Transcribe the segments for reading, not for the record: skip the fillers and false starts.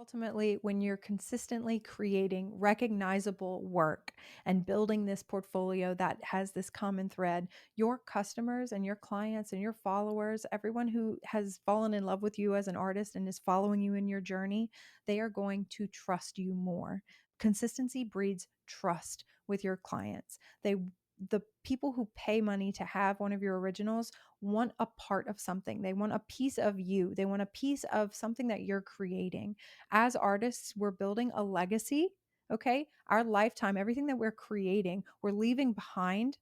Ultimately, when you're consistently creating recognizable work and building this portfolio that has this common thread, your customers and your clients and your followers, everyone who has fallen in love with you as an artist and is following you in your journey, they are going to trust you more. Consistency breeds trust with your clients. The people who pay money to have one of your originals want a part of something. They want a piece of you. They want a piece of something that you're creating. As artists, we're building a legacy. Okay. Our lifetime, everything that we're creating, we're leaving behind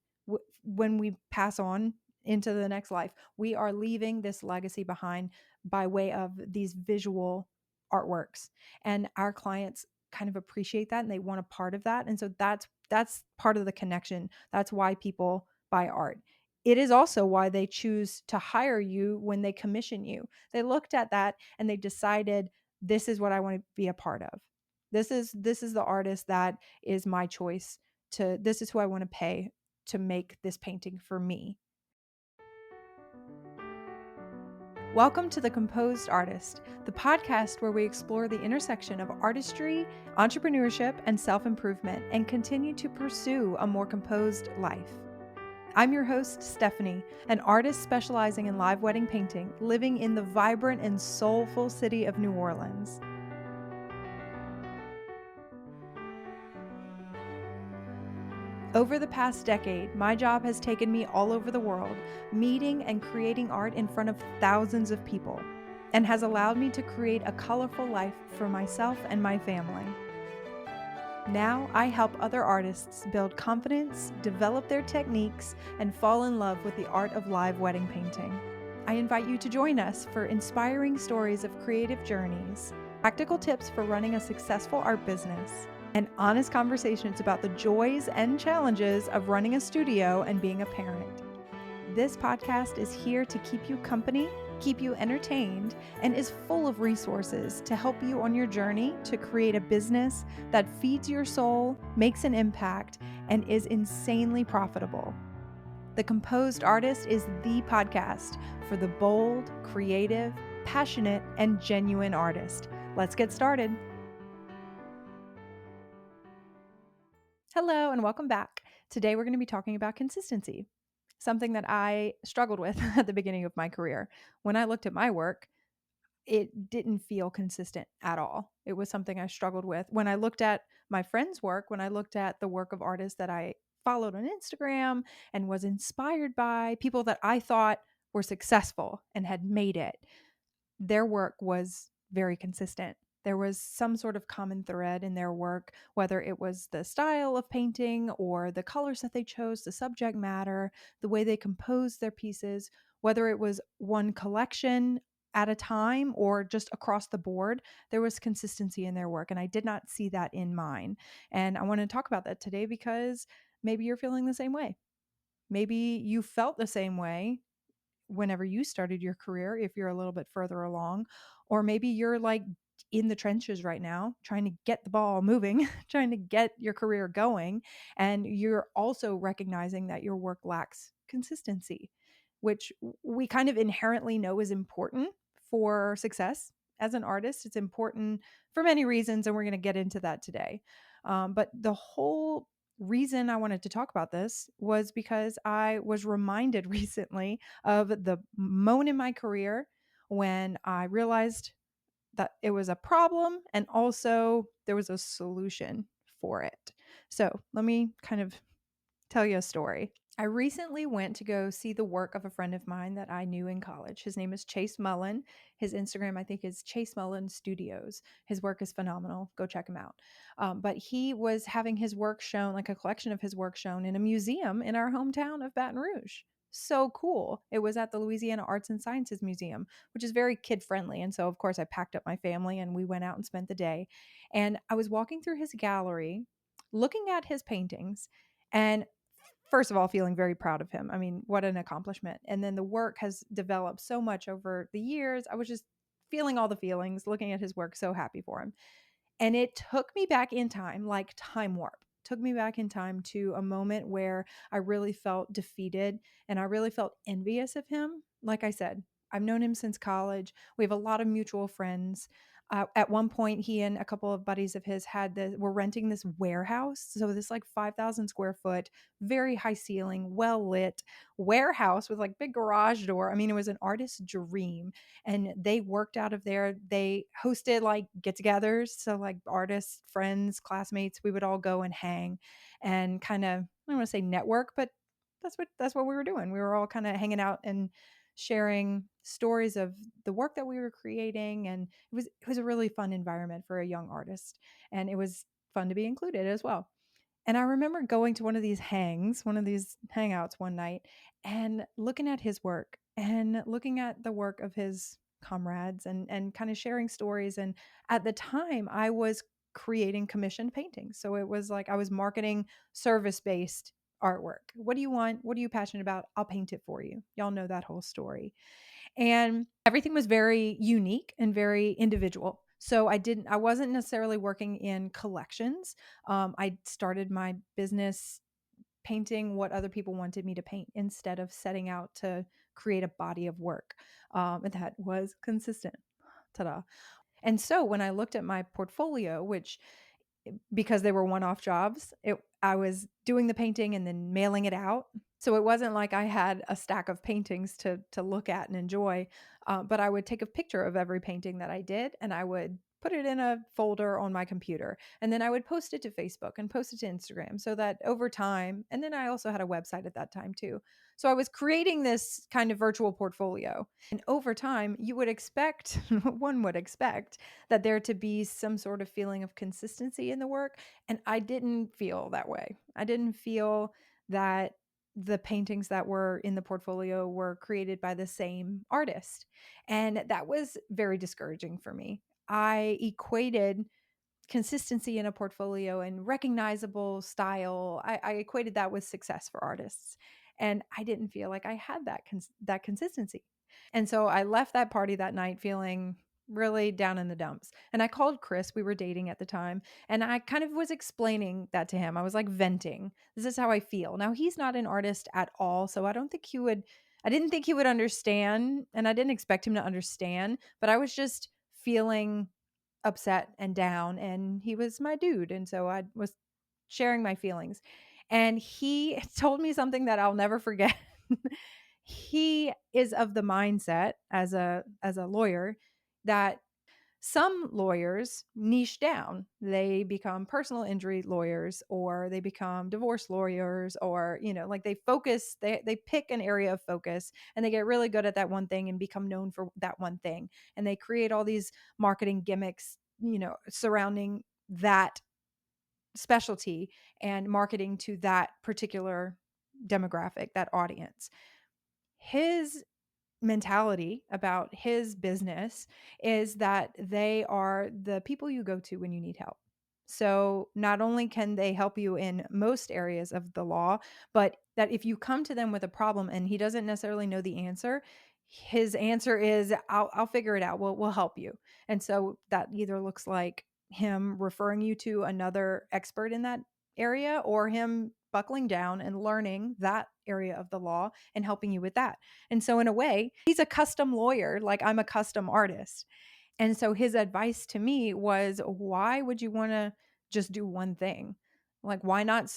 when we pass on into the next life. We are leaving this legacy behind by way of these visual artworks. And our clients kind of appreciate that and they want a part of that. And so that's part of the connection. That's why people buy art. It is also why they choose to hire you when they commission you. They looked at that and they decided, this is what I want to be a part of. This is the artist that is my choice to, this is who I want to pay to make this painting for me. Welcome to The Composed Artist, the podcast where we explore the intersection of artistry, entrepreneurship, and self-improvement and continue to pursue a more composed life. I'm your host, Stephanie, an artist specializing in live wedding painting, living in the vibrant and soulful city of New Orleans. Over the past decade, my job has taken me all over the world, meeting and creating art in front of thousands of people, and has allowed me to create a colorful life for myself and my family. Now, I help other artists build confidence, develop their techniques, and fall in love with the art of live wedding painting. I invite you to join us for inspiring stories of creative journeys, practical tips for running a successful art business, and honest conversations about the joys and challenges of running a studio and being a parent. This podcast is here to keep you company, keep you entertained, and is full of resources to help you on your journey to create a business that feeds your soul, makes an impact, and is insanely profitable. The Composed Artist is the podcast for the bold, creative, passionate, and genuine artist. Let's get started. Hello, and welcome back. Today, we're going to be talking about consistency, something that I struggled with at the beginning of my career. When I looked at my work, it didn't feel consistent at all. It was something I struggled with. When I looked at my friends' work, when I looked at the work of artists that I followed on Instagram and was inspired by, people that I thought were successful and had made it, their work was very consistent. There was some sort of common thread in their work, whether it was the style of painting or the colors that they chose, the subject matter, the way they composed their pieces, whether it was one collection at a time or just across the board, there was consistency in their work. And I did not see that in mine. And I want to talk about that today because maybe you're feeling the same way. Maybe you felt the same way whenever you started your career, if you're a little bit further along, or maybe you're like in the trenches right now, trying to get the ball moving, trying to get your career going. And you're also recognizing that your work lacks consistency, which we kind of inherently know is important for success as an artist. It's important for many reasons, and we're going to get into that today. But the whole reason I wanted to talk about this was because I was reminded recently of the moment in my career when I realized that it was a problem and also there was a solution for it. So let me kind of tell you a story. I recently went to go see the work of a friend of mine that I knew in college. His name is Chase Mullen. His Instagram, I think, is Chase Mullen Studios. His work is phenomenal. Go check him out. But he was having his work shown, like a collection of his work shown in a museum in our hometown of Baton Rouge. So cool. It was at the Louisiana Arts and Sciences Museum, which is very kid friendly. And so, of course, I packed up my family and we went out and spent the day. And I was walking through his gallery, looking at his paintings. And first of all, feeling very proud of him. I mean, what an accomplishment. And then the work has developed so much over the years. I was just feeling all the feelings, looking at his work, so happy for him. And it took me back in time, like time warp. Took me back in time to a moment where I really felt defeated and I really felt envious of him. Like I said, I've known him since college. We have a lot of mutual friends. At one point, he and a couple of buddies of his were renting this warehouse. So this like 5,000 square foot, very high ceiling, well lit warehouse with like big garage door. I mean, it was an artist's dream. And they worked out of there. They hosted like get-togethers. So like artists, friends, classmates, we would all go and hang and kind of, I don't want to say network, but that's what we were doing. We were all kind of hanging out and sharing stories of the work that we were creating, and it was a really fun environment for a young artist, and it was fun to be included as well. And I remember going to one of these hangouts one night, and looking at his work and looking at the work of his comrades, and kind of sharing stories. And at the time, I was creating commissioned paintings. So it was like I was marketing service-based artwork. What do you want? What are you passionate about? I'll paint it for you. Y'all know that whole story. And everything was very unique and very individual. So I wasn't necessarily working in collections. I started my business painting what other people wanted me to paint instead of setting out to create a body of work. And that was consistent. Ta-da. And so when I looked at my portfolio, which because they were one-off jobs, I was doing the painting and then mailing it out. So it wasn't like I had a stack of paintings to look at and enjoy, but I would take a picture of every painting that I did, and I would put it in a folder on my computer, and then I would post it to Facebook and post it to Instagram, so that over time, and then I also had a website at that time too. So I was creating this kind of virtual portfolio, and over time, you would expect, one would expect, that there to be some sort of feeling of consistency in the work. And I didn't feel that way. I didn't feel that the paintings that were in the portfolio were created by the same artist. And that was very discouraging for me. I equated consistency in a portfolio and recognizable style. I equated that with success for artists. And I didn't feel like I had that consistency. And so I left that party that night feeling really down in the dumps. And I called Chris, we were dating at the time, and I kind of was explaining that to him. I was like venting. This is how I feel. Now, he's not an artist at all, so I didn't think he would understand, and I didn't expect him to understand, but I was just feeling upset and down, and he was my dude, and so I was sharing my feelings. And he told me something that I'll never forget. He is of the mindset as a lawyer that some lawyers niche down. They become personal injury lawyers, or they become divorce lawyers, or like they pick an area of focus, and they get really good at that one thing and become known for that one thing, and they create all these marketing gimmicks surrounding that specialty and marketing to that particular demographic, that audience. His mentality about his business is that they are the people you go to when you need help. So not only can they help you in most areas of the law, but that if you come to them with a problem and he doesn't necessarily know the answer, his answer is, I'll figure it out. We'll help you. And so that either looks like him referring you to another expert in that area, or him buckling down and learning that area of the law and helping you with that. And so in a way, he's a custom lawyer, like I'm a custom artist. And so his advice to me was, why would you want to just do one thing? Like, why not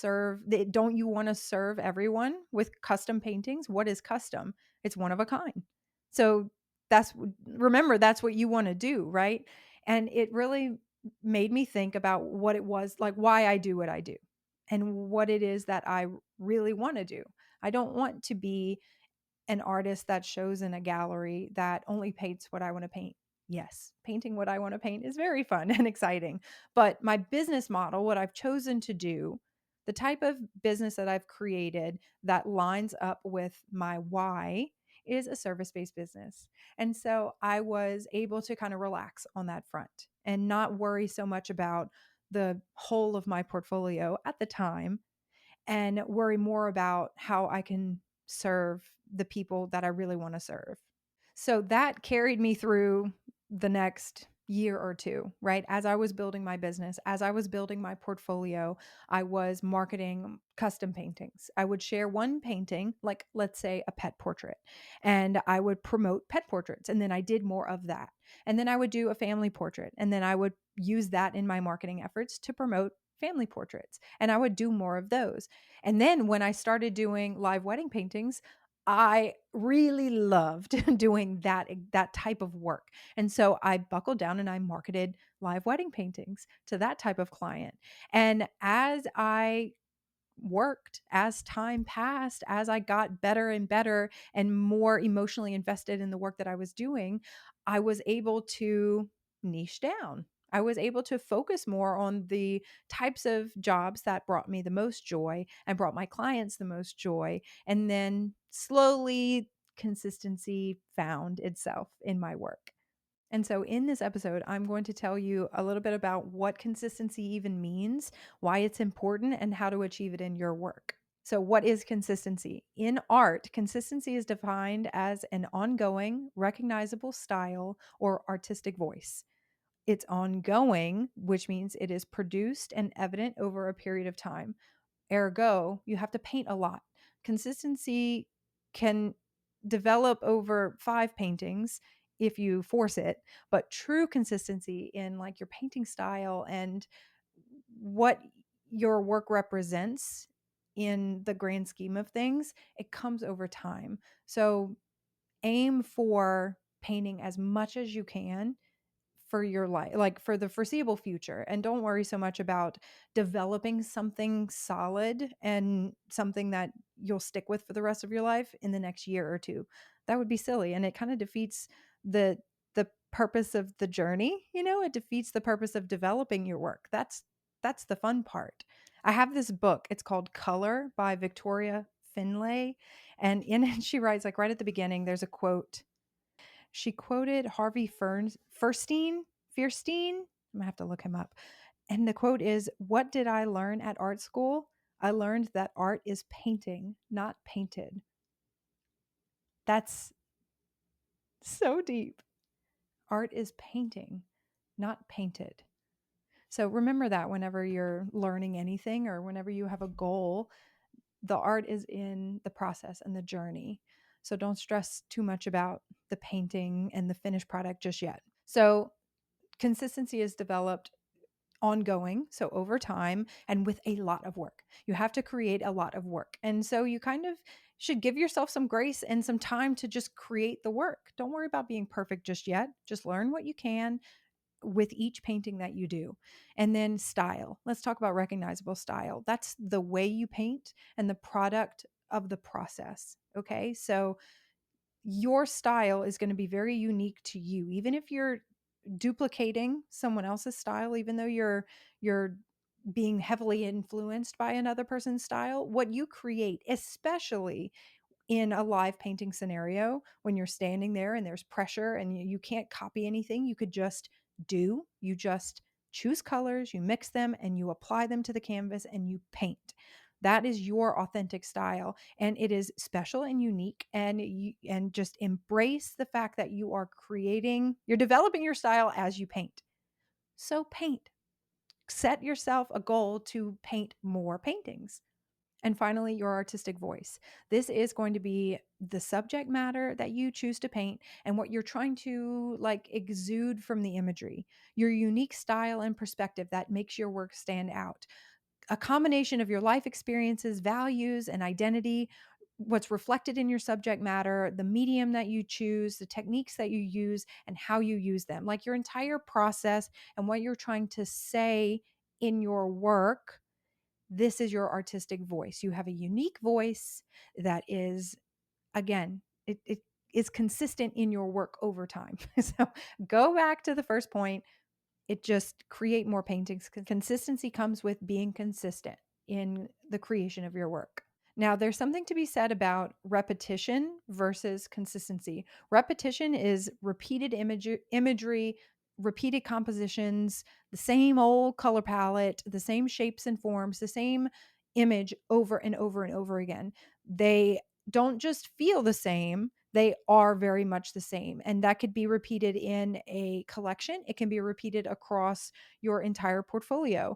don't you want to serve everyone with custom paintings? What is custom? It's one of a kind. So remember, that's what you want to do, right? And it really made me think about what it was like, why I do what I do, and what it is that I really want to do. I don't want to be an artist that shows in a gallery that only paints what I want to paint. Yes, painting what I want to paint is very fun and exciting. But my business model, what I've chosen to do, the type of business that I've created that lines up with my why, is a service based business. And so I was able to kind of relax on that front and not worry so much about the whole of my portfolio at the time, and worry more about how I can serve the people that I really want to serve. So that carried me through the next year or two, right? As I was building my business, as I was building my portfolio, I was marketing custom paintings. I would share one painting, like let's say a pet portrait, and I would promote pet portraits. And then I did more of that. And then I would do a family portrait. And then I would use that in my marketing efforts to promote family portraits. And I would do more of those. And then when I started doing live wedding paintings, I really loved doing that type of work. And so I buckled down and I marketed live wedding paintings to that type of client. And as I worked, as time passed, as I got better and better and more emotionally invested in the work that I was doing, I was able to niche down. I was able to focus more on the types of jobs that brought me the most joy and brought my clients the most joy. And then slowly, consistency found itself in my work. And so, in this episode, I'm going to tell you a little bit about what consistency even means, why it's important, and how to achieve it in your work. So, what is consistency? In art, consistency is defined as an ongoing, recognizable style or artistic voice. It's ongoing, which means it is produced and evident over a period of time. Ergo, you have to paint a lot. Consistency can develop over 5 paintings if you force it, but true consistency in like your painting style and what your work represents in the grand scheme of things, it comes over time. So aim for painting as much as you can for your life, like for the foreseeable future. And don't worry so much about developing something solid and something that you'll stick with for the rest of your life in the next year or two. That would be silly. And it kind of defeats the purpose of the journey. It defeats the purpose of developing your work. That's the fun part. I have this book. It's called Color by Victoria Finlay. And in it, she writes, like right at the beginning, there's a quote. She quoted Harvey Fierstein. I'm gonna have to look him up. And the quote is, "What did I learn at art school? I learned that art is painting, not painted." That's so deep. Art is painting, not painted. So remember that whenever you're learning anything or whenever you have a goal, the art is in the process and the journey. So don't stress too much about the painting and the finished product just yet. So consistency is developed ongoing, so over time and with a lot of work. You have to create a lot of work. And so you kind of should give yourself some grace and some time to just create the work. Don't worry about being perfect just yet. Just learn what you can with each painting that you do. And then style. Let's talk about recognizable style. That's the way you paint and the product of the process. Okay? So your style is going to be very unique to you. Even if you're duplicating someone else's style, even though you're being heavily influenced by another person's style, what you create, especially in a live painting scenario when you're standing there and there's pressure and you can't copy anything, you just choose colors, you mix them and you apply them to the canvas and you paint. That is your authentic style, and it is special and unique. And just embrace the fact that you're developing your style as you paint. So paint. Set yourself a goal to paint more paintings. And finally, your artistic voice. This is going to be the subject matter that you choose to paint and what you're trying to like exude from the imagery, your unique style and perspective that makes your work stand out. A combination of your life experiences, values, and identity, what's reflected in your subject matter, the medium that you choose, the techniques that you use, and how you use them. Like your entire process and what you're trying to say in your work. This is your artistic voice. You have a unique voice that is, again, it is consistent in your work over time. So go back to the first point. It just create more paintings. Consistency comes with being consistent in the creation of your work. Now, there's something to be said about repetition versus consistency. Repetition is repeated imagery, repeated compositions, the same old color palette, the same shapes and forms, the same image over and over and over again. They don't just feel the same, They are very much the same. And that could be repeated in a collection. It can be repeated across your entire portfolio.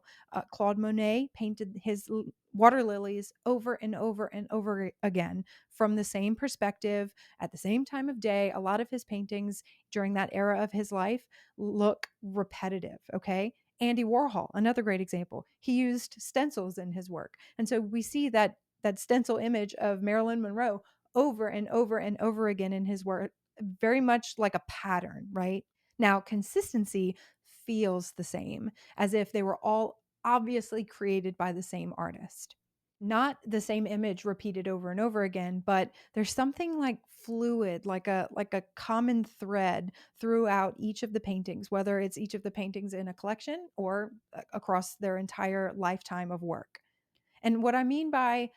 Claude Monet painted his water lilies over and over and over again from the same perspective at the same time of day. A lot of his paintings during that era of his life look repetitive. Okay. Andy Warhol, another great example. He used stencils in his work. And so we see that stencil image of Marilyn Monroe over and over and over again in his work, very much like a pattern, right? Now, consistency feels the same, as if they were all obviously created by the same artist. Not the same image repeated over and over again, but there's something like fluid, like a common thread throughout each of the paintings, whether it's each of the paintings in a collection or across their entire lifetime of work. And what I mean by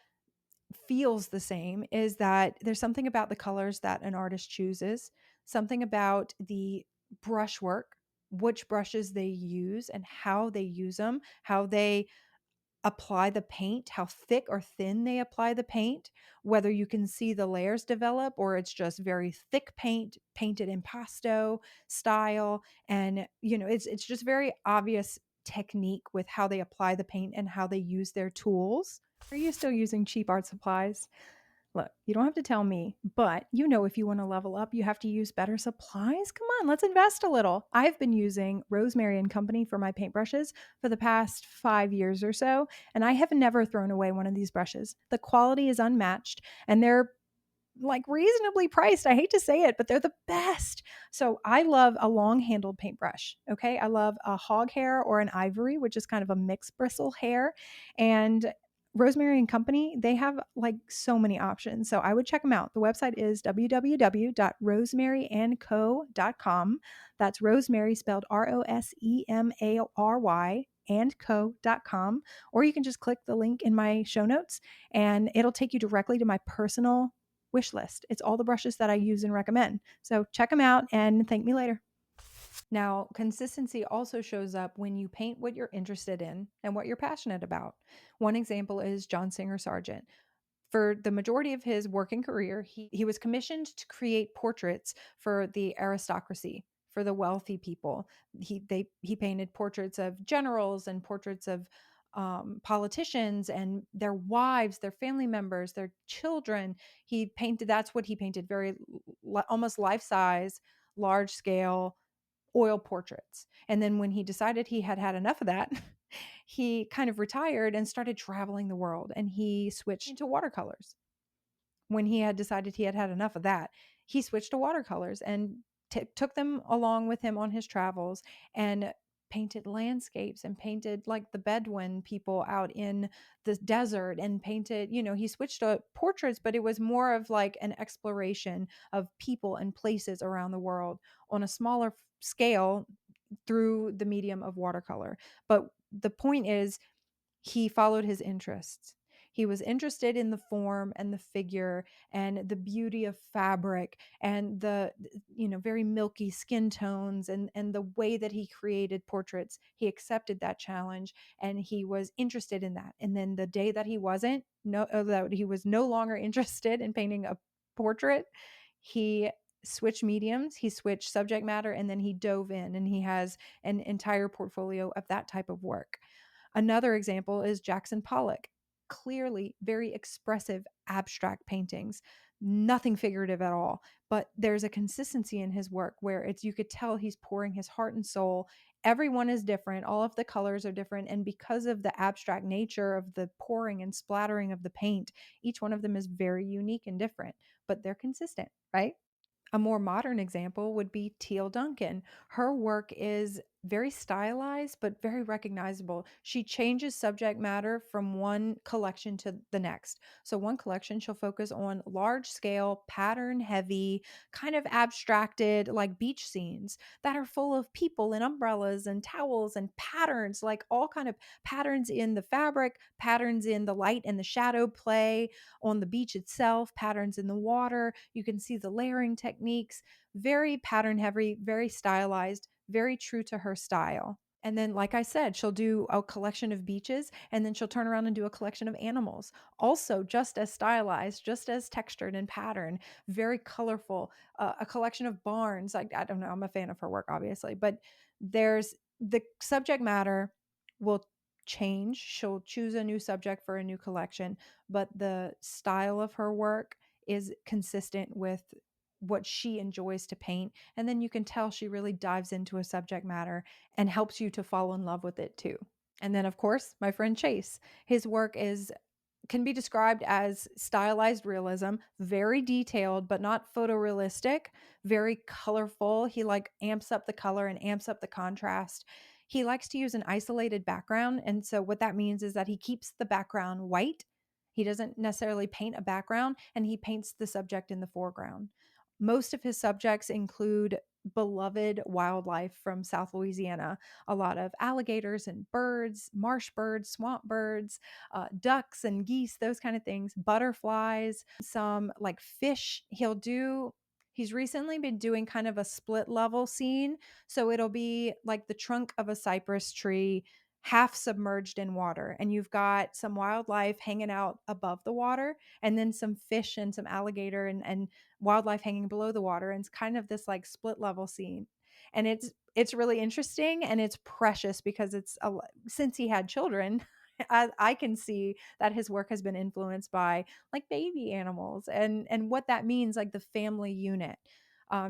feels the same is that there's something about the colors that an artist chooses, something about the brushwork, which brushes they use and how they use them, how they apply the paint, how thick or thin they apply the paint, whether you can see the layers develop or it's just very thick paint painted in pasto style. And it's just very obvious technique with how they apply the paint and how they use their tools. Are you still using cheap art supplies? Look, you don't have to tell me, but if you want to level up, you have to use better supplies. Come on, let's invest a little. I've been using Rosemary and Company for my paintbrushes for the past 5 years or so, and I have never thrown away one of these brushes. The quality is unmatched, and they're like reasonably priced. I hate to say it, but they're the best. So I love a long handled paintbrush. Okay. I love a hog hair or an ivory, which is kind of a mixed bristle hair. And Rosemary and Company, they have like so many options. So I would check them out. The website is www.rosemaryandco.com. That's Rosemary spelled Rosemary and co.com. Or you can just click the link in my show notes and it'll take you directly to my personal wish list. It's all the brushes that I use and recommend. So check them out and thank me later. Now, consistency also shows up when you paint what you're interested in and what you're passionate about. One example is John Singer Sargent. For the majority of his working career, he was commissioned to create portraits for the aristocracy, for the wealthy people. He painted portraits of generals and portraits of politicians and their wives, their family members, their children. That's what he painted, very almost life size, large scale oil portraits. And then when he decided he had had enough of that, he kind of retired and started traveling the world and he switched to watercolors. When he had decided he had had enough of that, he switched to watercolors and took them along with him on his travels and painted landscapes and painted like the Bedouin people out in the desert and painted, he switched to portraits, but it was more of like an exploration of people and places around the world on a smaller scale through the medium of watercolor. But the point is, he followed his interests. He was interested in the form and the figure and the beauty of fabric and the very milky skin tones and the way that he created portraits. He accepted that challenge and he was interested in that. And then the day that he wasn't, no that he was no longer interested in painting a portrait, he switched mediums, he switched subject matter, and then he dove in and he has an entire portfolio of that type of work. Another example is Jackson Pollock. Clearly, very expressive abstract paintings, nothing figurative at all. But there's a consistency in his work where you could tell he's pouring his heart and soul. Everyone is different, all of the colors are different. And because of the abstract nature of the pouring and splattering of the paint, each one of them is very unique and different, but they're consistent, right? A more modern example would be Teal Duncan. Her work is very stylized, but very recognizable. She changes subject matter from one collection to the next. So, one collection, she'll focus on large scale, pattern heavy, kind of abstracted, like beach scenes that are full of people and umbrellas and towels and patterns, like all kind of patterns in the fabric, patterns in the light and the shadow play on the beach itself, patterns in the water. You can see the layering techniques, very pattern heavy, very stylized, very true to her style. And then, like I said, she'll do a collection of beaches and then she'll turn around and do a collection of animals. Also, just as stylized, just as textured and patterned, very colorful, a collection of barns. Like, I don't know, I'm a fan of her work, obviously, but there's the subject matter will change. She'll choose a new subject for a new collection, but the style of her work is consistent with what she enjoys to paint. And then you can tell she really dives into a subject matter and helps you to fall in love with it too. And then, of course, my friend Chase, his work is can be described as stylized realism, very detailed, but not photorealistic, very colorful. He like amps up the color and amps up the contrast. He likes to use an isolated background. And so, what that means is that he keeps the background white. He doesn't necessarily paint a background and he paints the subject in the foreground. Most of his subjects include beloved wildlife from South Louisiana, a lot of alligators and birds, marsh birds, swamp birds, ducks and geese, those kind of things, butterflies, some like fish. He's recently been doing kind of a split level scene. So it'll be like the trunk of a cypress tree half submerged in water. And you've got some wildlife hanging out above the water, and then some fish and some alligator and wildlife hanging below the water. And it's kind of this like split level scene. And it's really interesting and it's precious because since he had children, I can see that his work has been influenced by like baby animals and what that means, like the family unit.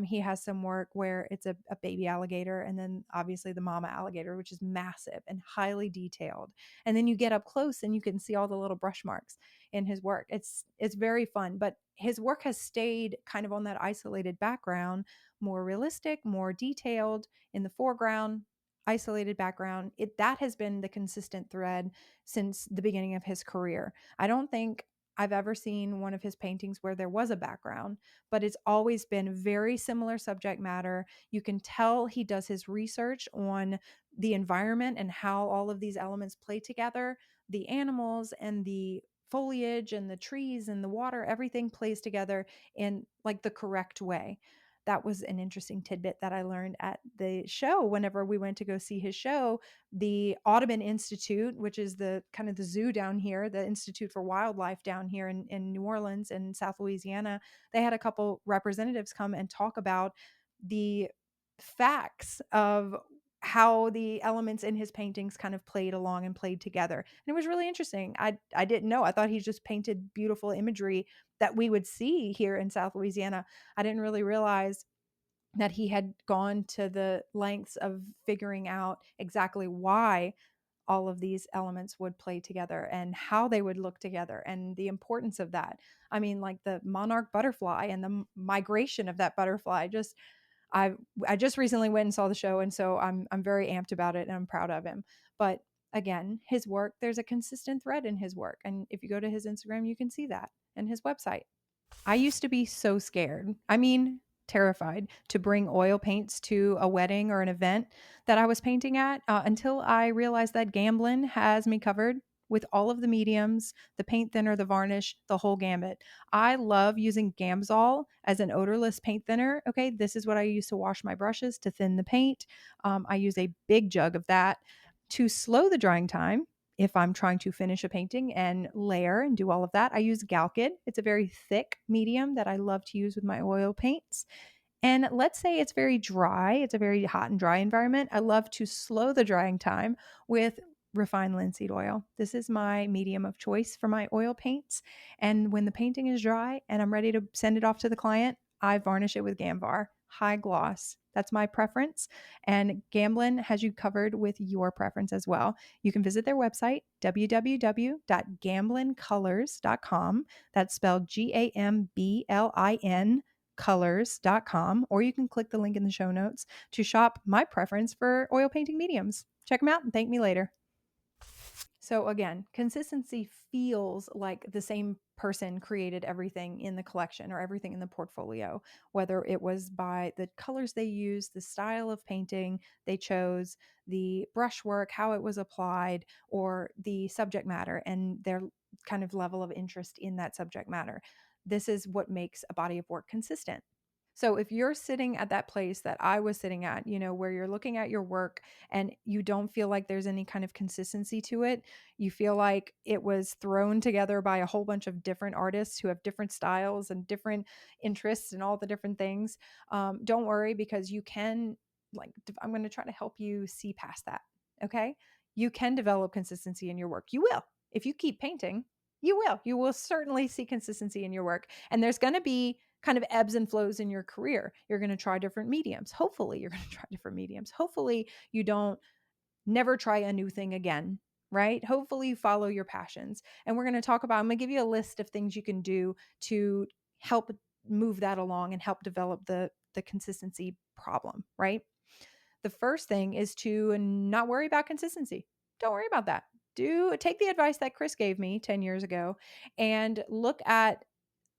He has some work where it's a baby alligator and then obviously the mama alligator, which is massive and highly detailed. And then you get up close and you can see all the little brush marks in his work. It's very fun, but his work has stayed kind of on that isolated background, more realistic, more detailed in the foreground, isolated background. That has been the consistent thread since the beginning of his career. I don't think I've ever seen one of his paintings where there was a background, but it's always been very similar subject matter. You can tell he does his research on the environment and how all of these elements play together, the animals and the foliage and the trees and the water, everything plays together in like the correct way. That was an interesting tidbit that I learned at the show. Whenever we went to go see his show, the Audubon Institute, which is the kind of the zoo down here, the Institute for Wildlife down here in New Orleans and South Louisiana, they had a couple representatives come and talk about the facts of how the elements in his paintings kind of played along and played together. And it was really interesting. I didn't know. I thought he just painted beautiful imagery that we would see here in South Louisiana. I didn't really realize that he had gone to the lengths of figuring out exactly why all of these elements would play together and how they would look together and the importance of that. I mean, like the monarch butterfly and the migration of that butterfly. I I just recently went and saw the show, and so I'm very amped about it and I'm proud of him. But again, his work, there's a consistent thread in his work, and if you go to his Instagram, you can see that, and his website. I used to be so scared. I mean, terrified to bring oil paints to a wedding or an event that I was painting at until I realized that Gamblin has me covered with all of the mediums, the paint thinner, the varnish, the whole gambit. I love using Gamsol as an odorless paint thinner. Okay, this is what I use to wash my brushes to thin the paint. I use a big jug of that to slow the drying time if I'm trying to finish a painting and layer and do all of that. I use Galkid. It's a very thick medium that I love to use with my oil paints. And let's say it's very dry, it's a very hot and dry environment. I love to slow the drying time with refined linseed oil. This is my medium of choice for my oil paints. And when the painting is dry and I'm ready to send it off to the client, I varnish it with Gamvar, high gloss. That's my preference. And Gamblin has you covered with your preference as well. You can visit their website, www.gamblincolors.com. That's spelled Gamblin colors.com, or you can click the link in the show notes to shop my preference for oil painting mediums. Check them out and thank me later. So again, consistency feels like the same person created everything in the collection or everything in the portfolio, whether it was by the colors they used, the style of painting they chose, the brushwork, how it was applied, or the subject matter and their kind of level of interest in that subject matter. This is what makes a body of work consistent. So if you're sitting at that place that I was sitting at, where you're looking at your work and you don't feel like there's any kind of consistency to it, you feel like it was thrown together by a whole bunch of different artists who have different styles and different interests and all the different things, don't worry, because you can, I'm going to try to help you see past that. Okay. You can develop consistency in your work. You will. If you keep painting, you will. You will certainly see consistency in your work. And there's going to be kind of ebbs and flows in your career. You're going to try different mediums. Hopefully, you're going to try different mediums. Hopefully, you don't never try a new thing again, right? Hopefully, you follow your passions. And we're going to talk about, I'm going to give you a list of things you can do to help move that along and help develop the consistency problem, right? The first thing is to not worry about consistency. Don't worry about that. Do take the advice that Chris gave me 10 years ago and look at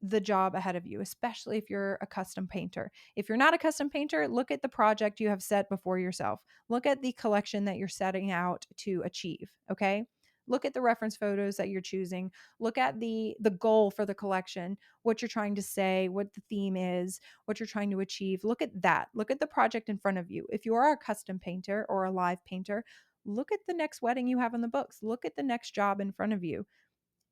the job ahead of you, especially if you're a custom painter. If you're not a custom painter, look at the project you have set before yourself. Look at the collection that you're setting out to achieve, okay? Look at the reference photos that you're choosing. Look at the goal for the collection, what you're trying to say, what the theme is, what you're trying to achieve. Look at that. Look at the project in front of you. If you are a custom painter or a live painter, look at the next wedding you have in the books. Look at the next job in front of you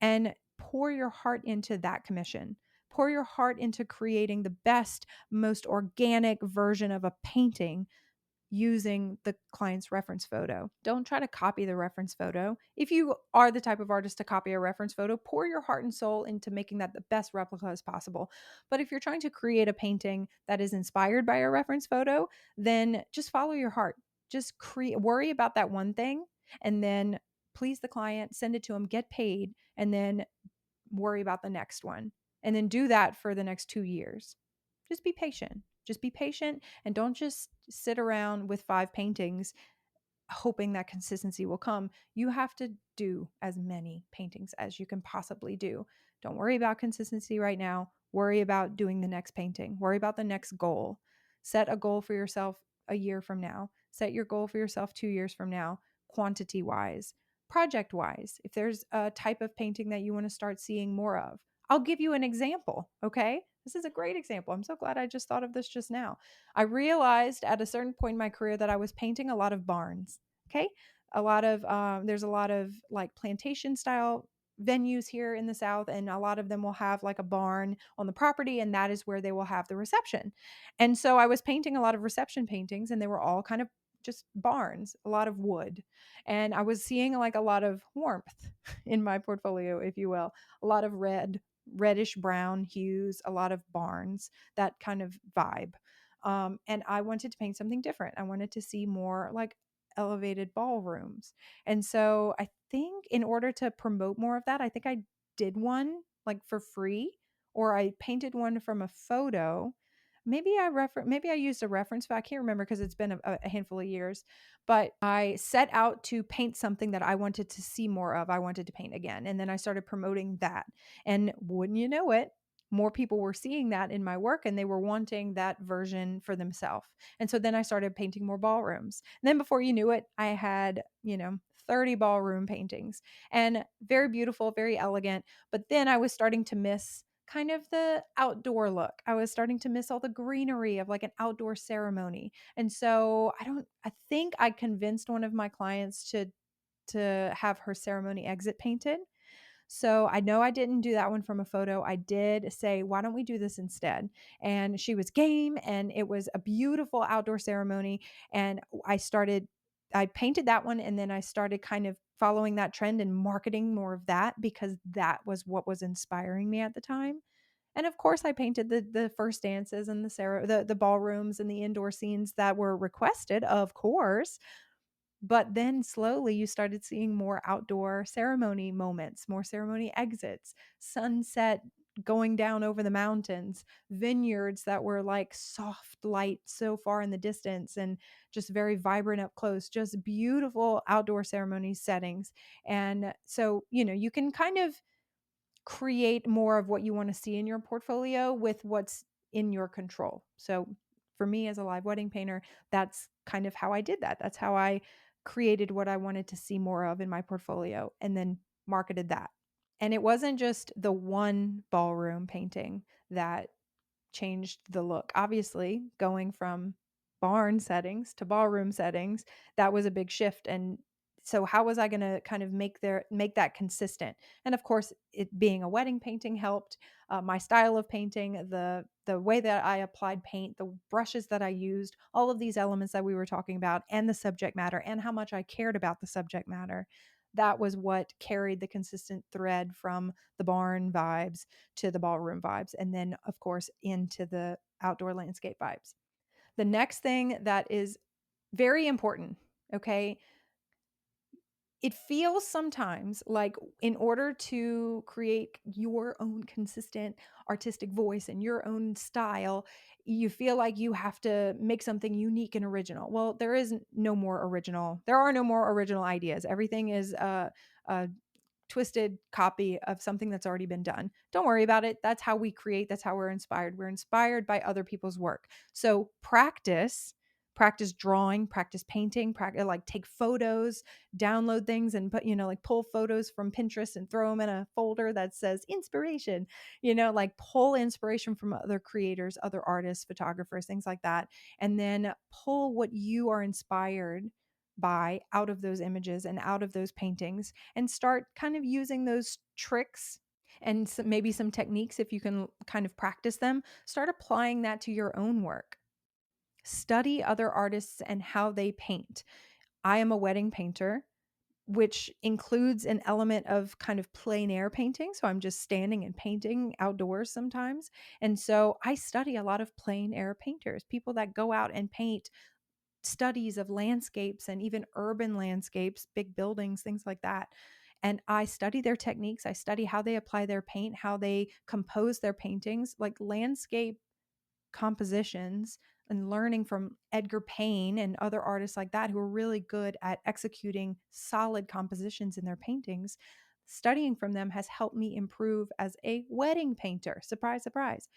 and pour your heart into that commission. Pour your heart into creating the best, most organic version of a painting using the client's reference photo. Don't try to copy the reference photo. If you are the type of artist to copy a reference photo, pour your heart and soul into making that the best replica as possible. But if you're trying to create a painting that is inspired by a reference photo, then just follow your heart. Just worry about that one thing and then please the client, send it to them, get paid, and then worry about the next one. And then do that for the next 2 years. Just be patient. Just be patient and don't just sit around with 5 paintings hoping that consistency will come. You have to do as many paintings as you can possibly do. Don't worry about consistency right now. Worry about doing the next painting. Worry about the next goal. Set a goal for yourself a year from now. Set your goal for yourself 2 years from now, quantity wise, project wise. If there's a type of painting that you want to start seeing more of, I'll give you an example. Okay. This is a great example. I'm so glad I just thought of this just now. I realized at a certain point in my career that I was painting a lot of barns. Okay. There's a lot of like plantation style venues here in the South, and a lot of them will have like a barn on the property, and that is where they will have the reception. And so I was painting a lot of reception paintings, and they were all kind of just barns, a lot of wood. And I was seeing like a lot of warmth in my portfolio, if you will, a lot of reddish brown hues, a lot of barns, that kind of vibe. And I wanted to paint something different. I wanted to see more like elevated ballrooms. And so I think in order to promote more of that, I think I did one like for free, or I painted one from a photo. Maybe I used a reference, but I can't remember because it's been a handful of years. But I set out to paint something that I wanted to see more of. I wanted to paint again. And then I started promoting that. And wouldn't you know it, more people were seeing that in my work and they were wanting that version for themselves. And so then I started painting more ballrooms. And then before you knew it, I had, 30 ballroom paintings, and very beautiful, very elegant. But then I was starting to miss kind of the outdoor look. I was starting to miss all the greenery of like an outdoor ceremony. And so I think I convinced one of my clients to have her ceremony exit painted. So I know I didn't do that one from a photo. I did say, why don't we do this instead? And she was game, and it was a beautiful outdoor ceremony. And I painted that one, and then I started kind of following that trend and marketing more of that because that was what was inspiring me at the time. And of course, I painted the first dances and the ballrooms and the indoor scenes that were requested, of course. But then slowly you started seeing more outdoor ceremony moments, more ceremony exits, sunset going down over the mountains, vineyards that were like soft light so far in the distance and just very vibrant up close, just beautiful outdoor ceremony settings. And so, you can kind of create more of what you want to see in your portfolio with what's in your control. So for me as a live wedding painter, that's kind of how I did that. That's how I created what I wanted to see more of in my portfolio and then marketed that. And it wasn't just the one ballroom painting that changed the look. Obviously, going from barn settings to ballroom settings, that was a big shift. And so how was I going to kind of make that consistent? And of course, it being a wedding painting helped. My style of painting, the way that I applied paint, the brushes that I used, all of these elements that we were talking about, and the subject matter, and how much I cared about the subject matter. That was what carried the consistent thread from the barn vibes to the ballroom vibes, and then, of course, into the outdoor landscape vibes. The next thing that is very important, okay, it feels sometimes like in order to create your own consistent artistic voice and your own style, you feel like you have to make something unique and original. Well, there is no more original. There are no more original ideas. Everything is a twisted copy of something that's already been done. Don't worry about it. That's how we create. That's how we're inspired. We're inspired by other people's work. So practice drawing, practice painting, practice, like take photos, download things and put, like pull photos from Pinterest and throw them in a folder that says inspiration, like pull inspiration from other creators, other artists, photographers, things like that. And then pull what you are inspired by out of those images and out of those paintings, and start kind of using those tricks and maybe some techniques, if you can kind of practice them, start applying that to your own work. Study other artists and how they paint. I am a wedding painter, which includes an element of kind of plein air painting. So I'm just standing and painting outdoors sometimes. And so I study a lot of plein air painters, people that go out and paint studies of landscapes and even urban landscapes, big buildings, things like that. And I study their techniques. I study how they apply their paint, how they compose their paintings, like landscape compositions, and learning from Edgar Payne and other artists like that who are really good at executing solid compositions in their paintings. Studying from them has helped me improve as a wedding painter. Surprise, surprise.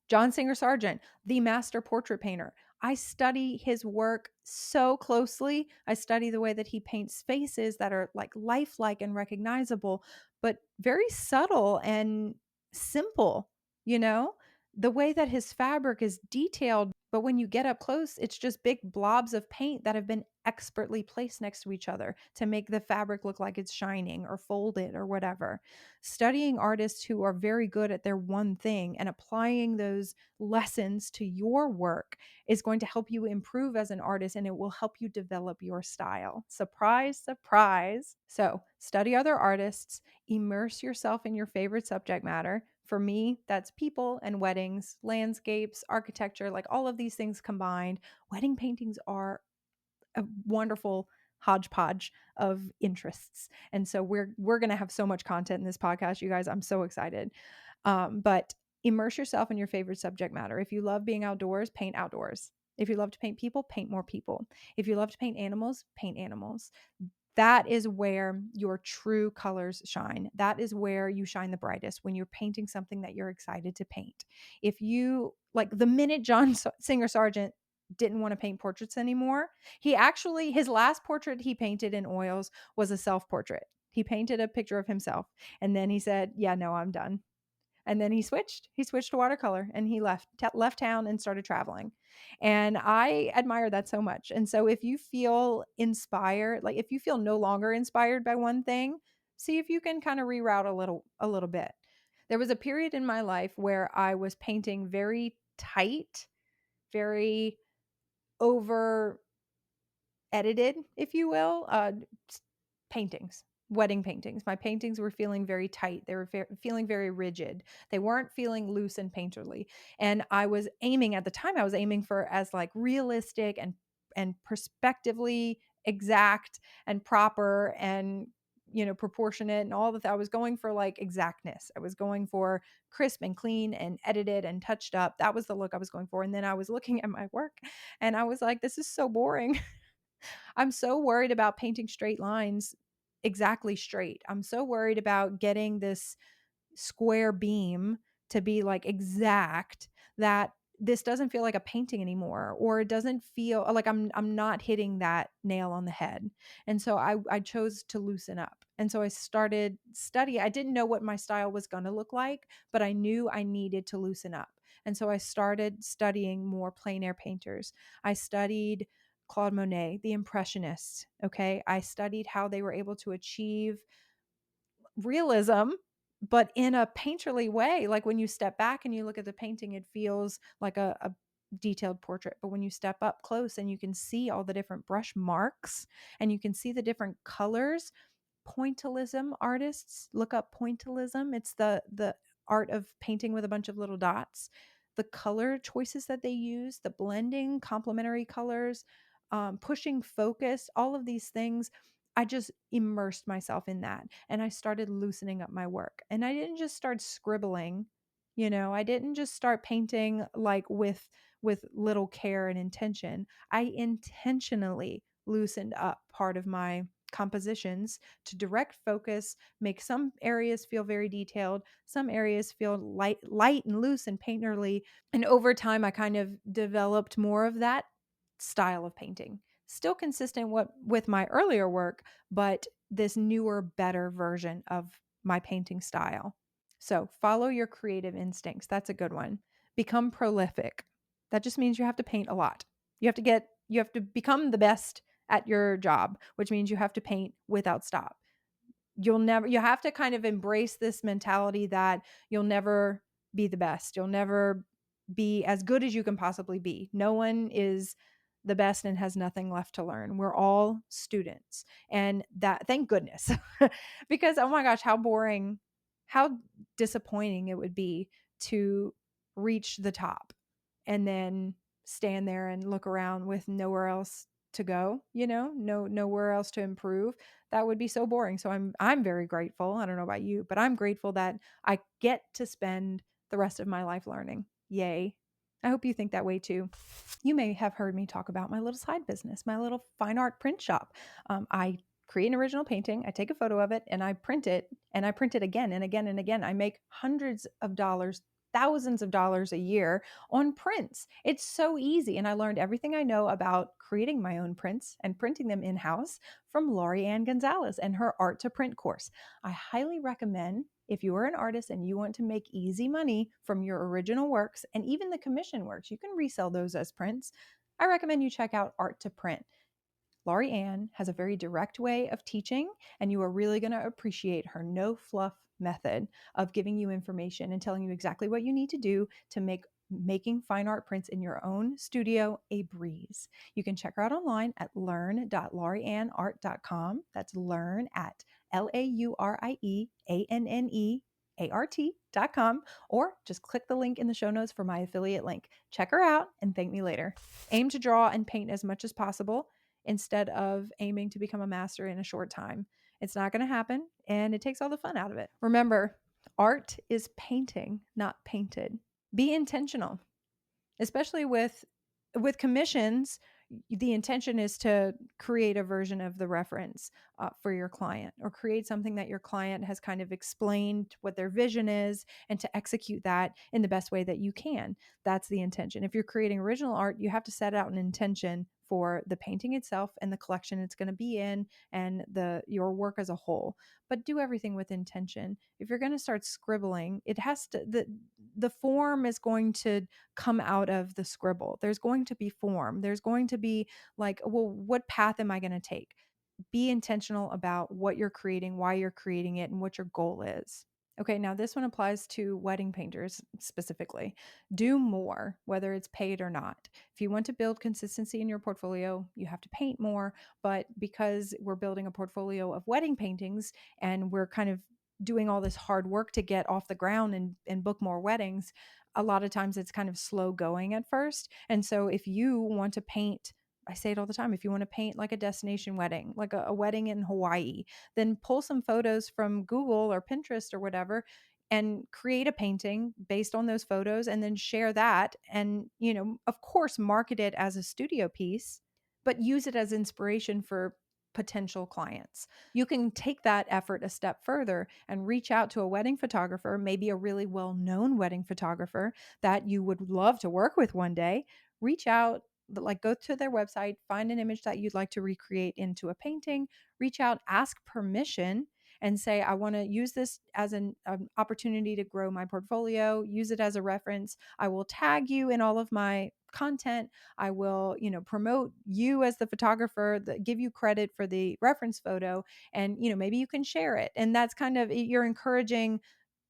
John Singer Sargent, the master portrait painter. I study his work so closely. I study the way that he paints faces that are like lifelike and recognizable, but very subtle and simple, you know? The way that his fabric is detailed, but when you get up close, it's just big blobs of paint that have been expertly placed next to each other to make the fabric look like it's shining or folded or whatever. Studying artists who are very good at their one thing and applying those lessons to your work is going to help you improve as an artist, and it will help you develop your style. Surprise, surprise. So, study other artists, immerse yourself in your favorite subject matter. For me, that's people and weddings, landscapes, architecture, like all of these things combined. Wedding paintings are a wonderful hodgepodge of interests. And so we're going to have so much content in this podcast, you guys. I'm so excited. But immerse yourself in your favorite subject matter. If you love being outdoors, paint outdoors. If you love to paint people, paint more people. If you love to paint animals, paint animals. That is where your true colors shine. That is where you shine the brightest, when you're painting something that you're excited to paint. If you like, the minute John Singer Sargent didn't want to paint portraits anymore, his last portrait he painted in oils was a self portrait. He painted a picture of himself, and then he said, "Yeah, no, I'm done." And then he switched to watercolor, and he left town and started traveling. And I admire that so much. And so if you feel inspired, like if you feel no longer inspired by one thing, see if you can kind of reroute a little bit. There was a period in my life where I was painting very tight, very over edited, if you will, paintings, wedding paintings. My paintings were feeling very tight. They were feeling very rigid. They weren't feeling loose and painterly. And I was aiming at the time, I was aiming for as like realistic and perspectively exact and proper and proportionate and all that. I was going for like exactness. I was going for crisp and clean and edited and touched up. That was the look I was going for. And then I was looking at my work and I was like, this is so boring. I'm so worried about painting straight lines exactly straight. I'm so worried about getting this square beam to be like exact, that this doesn't feel like a painting anymore, or it doesn't feel like I'm not hitting that nail on the head. And so I chose to loosen up. And so I started studying. I didn't know what my style was going to look like, but I knew I needed to loosen up. And so I started studying more plein air painters. I studied Claude Monet, the Impressionists. Okay. I studied how they were able to achieve realism, but in a painterly way. Like when you step back and you look at the painting, it feels like a detailed portrait. But when you step up close and you can see all the different brush marks and you can see the different colors, pointillism artists, look up pointillism. It's the art of painting with a bunch of little dots. The color choices that they use, the blending, complementary colors, pushing focus, all of these things. I just immersed myself in that and I started loosening up my work. And I didn't just start scribbling, I didn't just start painting like with little care and intention. I intentionally loosened up part of my compositions to direct focus, make some areas feel very detailed, some areas feel light and loose and painterly. And over time, I kind of developed more of that style of painting. Still consistent with my earlier work, but this newer, better version of my painting style. So follow your creative instincts. That's a good one. Become prolific. That just means you have to paint a lot. You have to become the best at your job, which means you have to paint without stop. You have to kind of embrace this mentality that you'll never be the best. You'll never be as good as you can possibly be. No one is the best and has nothing left to learn. We're all students. And that, thank goodness, because oh my gosh, how boring, how disappointing it would be to reach the top and then stand there and look around with nowhere else to go, nowhere else to improve. That would be so boring. So I'm very grateful. I don't know about you, but I'm grateful that I get to spend the rest of my life learning. Yay. I hope you think that way too. You may have heard me talk about my little side business, my little fine art print shop. I create an original painting, I take a photo of it, and I print it, and I print it again and again and again. I make hundreds of dollars, thousands of dollars a year on prints. It's so easy. And I learned everything I know about creating my own prints and printing them in-house from Laurie Ann Gonzalez and her Art to Print course. I highly recommend, if you are an artist and you want to make easy money from your original works and even the commission works, you can resell those as prints. I recommend you check out Art to Print. Laurie Ann has a very direct way of teaching, and you are really going to appreciate her no fluff method of giving you information and telling you exactly what you need to do to make making fine art prints in your own studio a breeze. You can check her out online at learn.laurieannart.com. That's learn at LAURIEANNEART.com, or just click the link in the show notes for my affiliate link. Check her out and thank me later. Aim to draw and paint as much as possible instead of aiming to become a master in a short time. It's not going to happen, and it takes all the fun out of it. Remember, art is painting, not painted. Be intentional, especially with commissions. The intention is to create a version of the reference for your client, or create something that your client has kind of explained what their vision is, and to execute that in the best way that you can. That's the intention. If you're creating original art, you have to set out an intention for the painting itself and the collection it's going to be in, and your work as a whole. But do everything with intention. If you're going to start scribbling, it has to the form is going to come out of the scribble. There's going to be form. There's going to be like, well, what path am I going to take? Be intentional about what you're creating, why you're creating it, and what your goal is. Okay, now this one applies to wedding painters specifically. Do more, whether it's paid or not. If you want to build consistency in your portfolio, you have to paint more. But because we're building a portfolio of wedding paintings and we're kind of doing all this hard work to get off the ground and book more weddings, a lot of times it's kind of slow going at first. And so if you want to paint, I say it all the time, if you want to paint like a destination wedding, like a wedding in Hawaii, then pull some photos from Google or Pinterest or whatever and create a painting based on those photos, and then share that. And, of course, market it as a studio piece, but use it as inspiration for potential clients. You can take that effort a step further and reach out to a wedding photographer, maybe a really well-known wedding photographer that you would love to work with one day. Reach out, like go to their website, find an image that you'd like to recreate into a painting, reach out, ask permission, and say, I want to use this as an opportunity to grow my portfolio, use it as a reference. I will tag you in all of my content. I will, promote you as the photographer, give you credit for the reference photo, and, maybe you can share it. And that's kind of, you're encouraging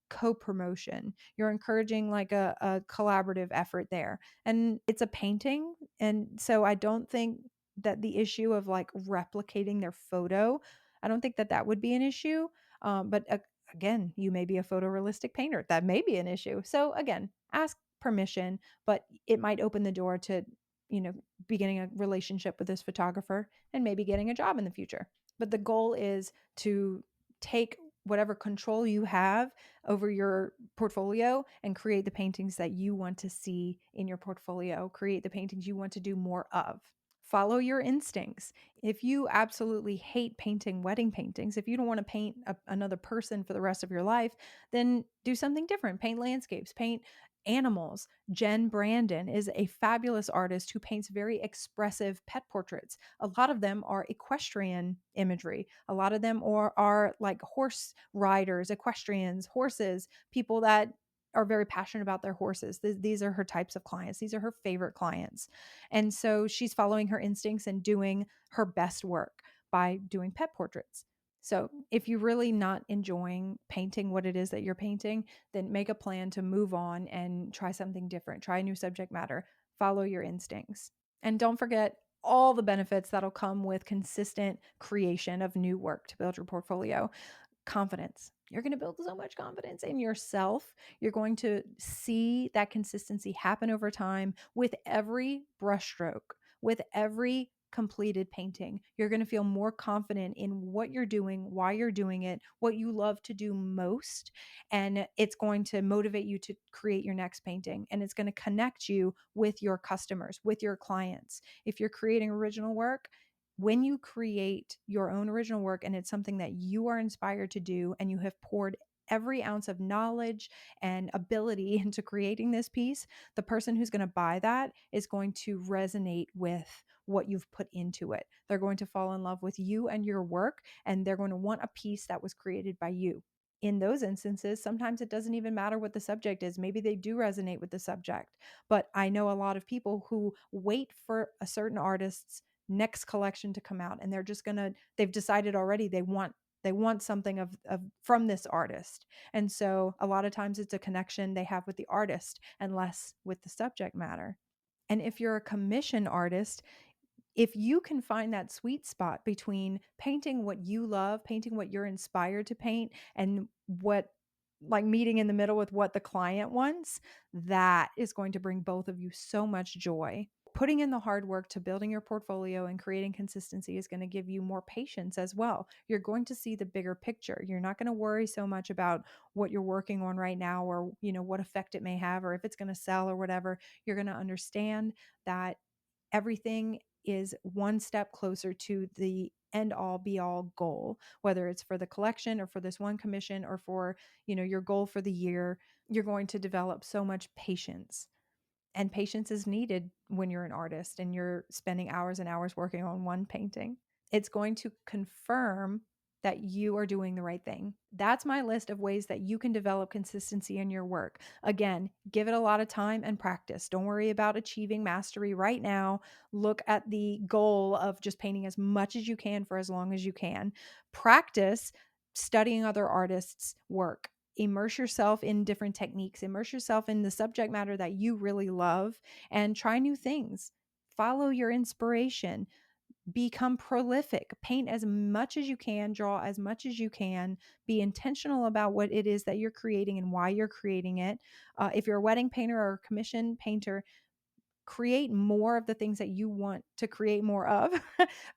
co-promotion. You're encouraging like a collaborative effort there. And it's a painting. And so I don't think that the issue of like replicating their photo, I don't think that that would be an issue. But again, you may be a photorealistic painter. That may be an issue. So again, ask permission, but it might open the door to, you know, beginning a relationship with this photographer and maybe getting a job in the future. But the goal is to take whatever control you have over your portfolio and create the paintings that you want to see in your portfolio, create the paintings you want to do more of. Follow your instincts. If you absolutely hate painting wedding paintings, if you don't want to paint another person for the rest of your life, then do something different. Paint landscapes, paint animals. Jen Brandon is a fabulous artist who paints very expressive pet portraits. A lot of them are equestrian imagery. A lot of them are like horse riders, equestrians, horses, people that are very passionate about their horses. These are her types of clients. These are her favorite clients. And so she's following her instincts and doing her best work by doing pet portraits. So if you're really not enjoying painting what it is that you're painting, then make a plan to move on and try something different. Try a new subject matter. Follow your instincts. And don't forget all the benefits that'll come with consistent creation of new work to build your portfolio. Confidence. You're going to build so much confidence in yourself. You're going to see that consistency happen over time with every brushstroke, with every completed painting. You're going to feel more confident in what you're doing, why you're doing it, what you love to do most. And it's going to motivate you to create your next painting. And it's going to connect you with your customers, with your clients. If you're creating original work, when you create your own original work and it's something that you are inspired to do and you have poured every ounce of knowledge and ability into creating this piece, the person who's going to buy that is going to resonate with what you've put into it. They're going to fall in love with you and your work, and they're going to want a piece that was created by you. In those instances, sometimes it doesn't even matter what the subject is. Maybe they do resonate with the subject. But I know a lot of people who wait for a certain artist's next collection to come out, and they've decided already they want something of from this artist. And so a lot of times it's a connection they have with the artist and less with the subject matter. And if you're a commission artist, if you can find that sweet spot between painting what you love, painting what you're inspired to paint, and what, like, meeting in the middle with what the client wants, that is going to bring both of you so much joy. Putting in the hard work to building your portfolio and creating consistency is going to give you more patience as well. You're going to see the bigger picture. You're not going to worry so much about what you're working on right now, or, what effect it may have, or if it's going to sell or whatever. You're going to understand that everything is one step closer to the end all be all goal, whether it's for the collection or for this one commission or for, your goal for the year. You're going to develop so much patience, and patience is needed when you're an artist and you're spending hours and hours working on one painting. It's going to confirm that you are doing the right thing. That's my list of ways that you can develop consistency in your work. Again, give it a lot of time and practice. Don't worry about achieving mastery right now. Look at the goal of just painting as much as you can for as long as you can. Practice studying other artists' work. Immerse yourself in different techniques, immerse yourself in the subject matter that you really love, and try new things. Follow your inspiration. Become prolific. Paint as much as you can, draw as much as you can. Be intentional about what it is that you're creating and why you're creating it. If you're a wedding painter or a commission painter, create more of the things that you want to create more of.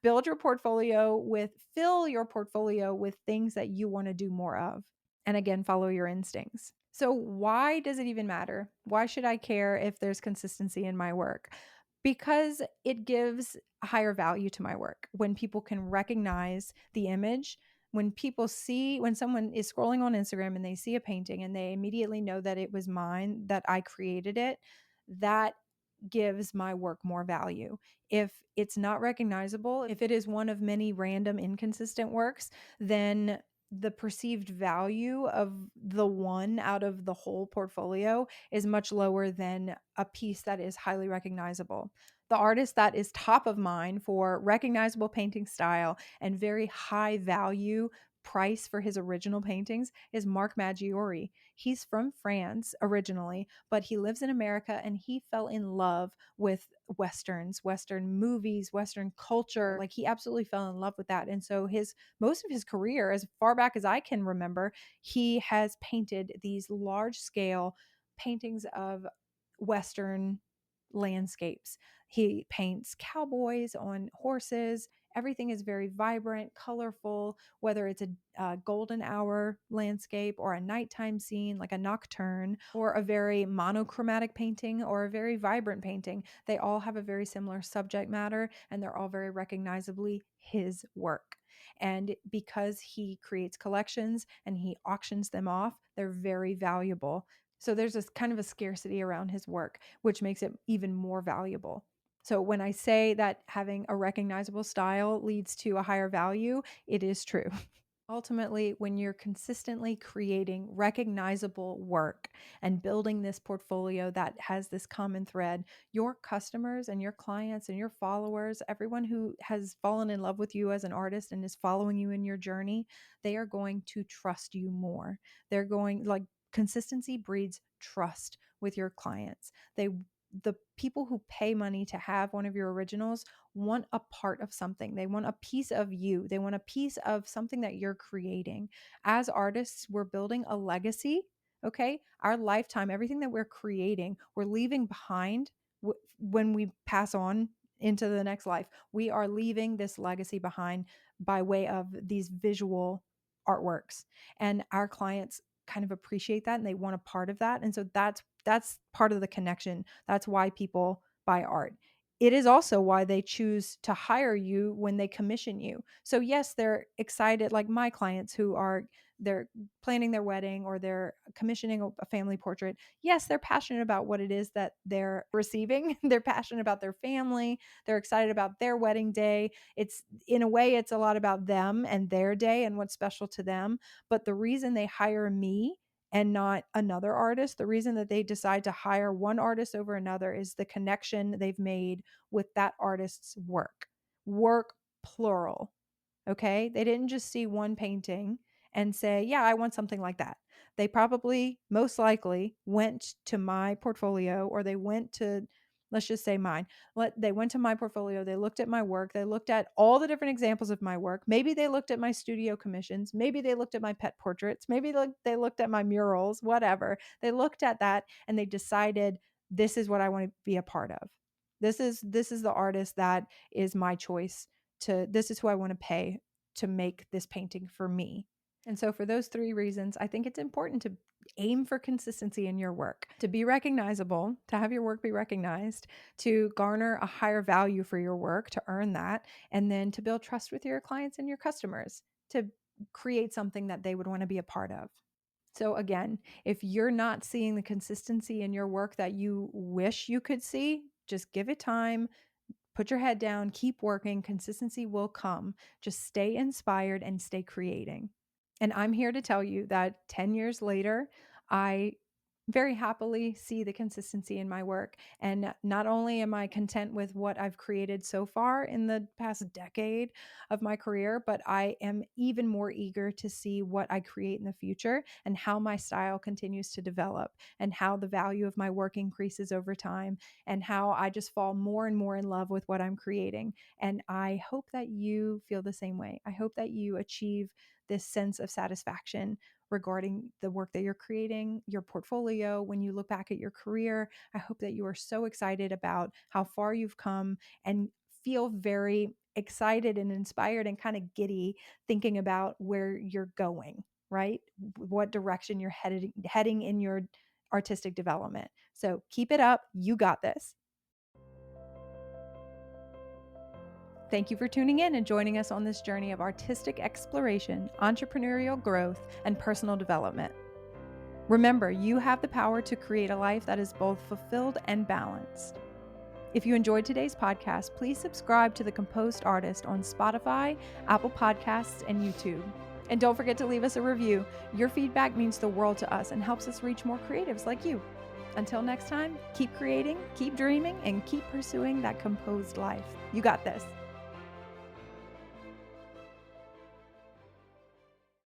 Fill your portfolio with things that you want to do more of. And again, follow your instincts. So why does it even matter? Why should I care if there's consistency in my work? Because it gives a higher value to my work. When people can recognize the image, when someone is scrolling on Instagram and they see a painting and they immediately know that it was mine, that I created it, that gives my work more value. If it's not recognizable, if it is one of many random inconsistent works, then the perceived value of the one out of the whole portfolio is much lower than a piece that is highly recognizable. The artist that is top of mind for recognizable painting style and very high value price for his original paintings is Marc Maggiore. He's from France originally, but he lives in America, and he fell in love with westerns, western movies, western culture. Like, he absolutely fell in love with that. And so most of his career, as far back as I can remember, he has painted these large scale paintings of western landscapes. He paints cowboys on horses. Everything is very vibrant, colorful, whether it's a golden hour landscape or a nighttime scene like a nocturne, or a very monochromatic painting or a very vibrant painting. They all have a very similar subject matter, and they're all very recognizably his work. And because he creates collections and he auctions them off, they're very valuable. So there's this kind of a scarcity around his work, which makes it even more valuable. So when I say that having a recognizable style leads to a higher value, it is true. Ultimately, when you're consistently creating recognizable work and building this portfolio that has this common thread, your customers and your clients and your followers, everyone who has fallen in love with you as an artist and is following you in your journey, they are going to trust you more. They're going, like, consistency breeds trust with your clients. The people who pay money to have one of your originals want a part of something. They want a piece of you. They want a piece of something that you're creating. As artists, we're building a legacy. Okay. Our lifetime, everything that we're creating, we're leaving behind when we pass on into the next life. We are leaving this legacy behind by way of these visual artworks. And our clients kind of appreciate that, and they want a part of that. And so that's part of the connection. That's why people buy art. It is also why they choose to hire you when they commission you. So yes, they're excited, like my clients they're planning their wedding or they're commissioning a family portrait. Yes, they're passionate about what it is that they're receiving. They're passionate about their family. They're excited about their wedding day. It's, in a way, it's a lot about them and their day and what's special to them. But the reason they hire me and not another artist, the reason that they decide to hire one artist over another, is the connection they've made with that artist's work, plural. Okay. They didn't just see one painting and say, yeah, I want something like that. They probably, most likely, went to my portfolio, or they went to, let's just say mine. They went to my portfolio. They looked at my work. They looked at all the different examples of my work. Maybe they looked at my studio commissions. Maybe they looked at my pet portraits. Maybe they looked at my murals, whatever. They looked at that and they decided, this is what I want to be a part of. This is the artist that is my choice. This is who I want to pay to make this painting for me. And so for those three reasons, I think it's important to aim for consistency in your work, to be recognizable, to have your work be recognized, to garner a higher value for your work, to earn that, and then to build trust with your clients and your customers, to create something that they would want to be a part of. So again, if you're not seeing the consistency in your work that you wish you could see, just give it time. Put your head down, keep working. Consistency will come. Just stay inspired and stay creating. And I'm here to tell you that 10 years later, I very happily see the consistency in my work. And not only am I content with what I've created so far in the past decade of my career, but I am even more eager to see what I create in the future and how my style continues to develop and how the value of my work increases over time and how I just fall more and more in love with what I'm creating. And I hope that you feel the same way. I hope that you achieve this sense of satisfaction regarding the work that you're creating, your portfolio. When you look back at your career, I hope that you are so excited about how far you've come and feel very excited and inspired and kind of giddy thinking about where you're going, right? What direction you're heading in your artistic development. So keep it up. You got this. Thank you for tuning in and joining us on this journey of artistic exploration, entrepreneurial growth, and personal development. Remember, you have the power to create a life that is both fulfilled and balanced. If you enjoyed today's podcast, please subscribe to The Composed Artist on Spotify, Apple Podcasts, and YouTube. And don't forget to leave us a review. Your feedback means the world to us and helps us reach more creatives like you. Until next time, keep creating, keep dreaming, and keep pursuing that composed life. You got this.